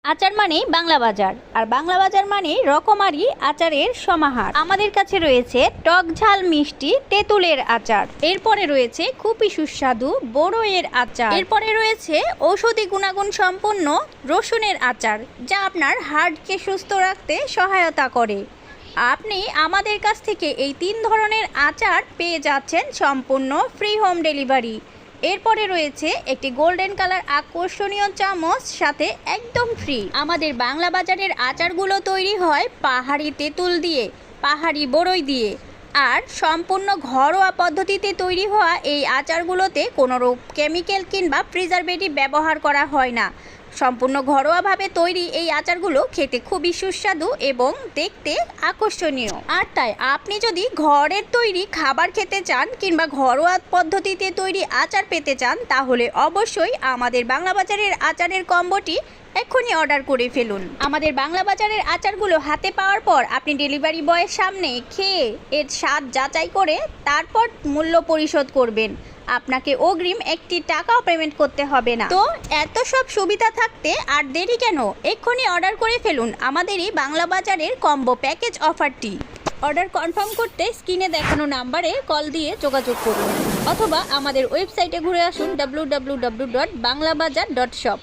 আচার মানেই বাংলা বাজার, আর বাংলা বাজার মানেই রকমারি আচারের সমাহার। আমাদের কাছে রয়েছে টক ঝাল মিষ্টি তেঁতুলের আচার, এরপরে রয়েছে খুবই সুস্বাদু বড়ইয়ের আচার, এরপরে রয়েছে ঔষধি গুণাগুণ সম্পন্ন রসুনের আচার, যা আপনার হার্টকে সুস্থ রাখতে সহায়তা করে। আপনি আমাদের কাছ থেকে এই 3 ধরনের আচার পেয়ে যাচ্ছেন সম্পূর্ণ ফ্রি হোম ডেলিভারি। এরপরে রয়েছে একটি গোল্ডেন কালার আকর্ষণীয় চামচ, সাথে একদম ফ্রি। আমাদের বাংলা বাজারের আচারগুলো তৈরি হয় পাহাড়ি তেঁতুল দিয়ে, পাহাড়ি বড়ই দিয়ে, আর সম্পূর্ণ ঘরোয়া পদ্ধতিতে তৈরি হওয়া এই আচারগুলোতে কোনো কেমিক্যাল কিংবা প্রিজারভেটিভ ব্যবহার করা হয় না। সম্পূর্ণ ঘরোয়াভাবে তৈরি এই আচারগুলো খেতে খুবই সুস্বাদু এবং দেখতে আকর্ষণীয়। আর তাই আপনি যদি ঘরের তৈরি খাবার খেতে চান কিংবা ঘরোয়া পদ্ধতিতে তৈরি আচার পেতে চান, তাহলে অবশ্যই আমাদের বাংলা বাজারের আচারের কম্বোটি এক্ষুনি অর্ডার করে ফেলুন। আমাদের বাংলা বাজারের আচারগুলো হাতে পাওয়ার পর আপনি ডেলিভারি বয়ের সামনে খেয়ে এর স্বাদ যাচাই করে তারপর মূল্য পরিশোধ করবেন। আপনাকে অগ্রিম একটি টাকাও পেমেন্ট করতে হবে না। তো এত সব সুবিধা থাকতে আর দেরি কেন, এক্ষুনি অর্ডার করে ফেলুন আমাদের এই বাংলা বাজারের কম্বো প্যাকেজ অফারটি। অর্ডার কনফার্ম করতে স্ক্রিনে দেখানো নাম্বারে কল দিয়ে যোগাযোগ করুন, অথবা আমাদের ওয়েবসাইটে ঘুরে আসুন www.banglabazaar.shop।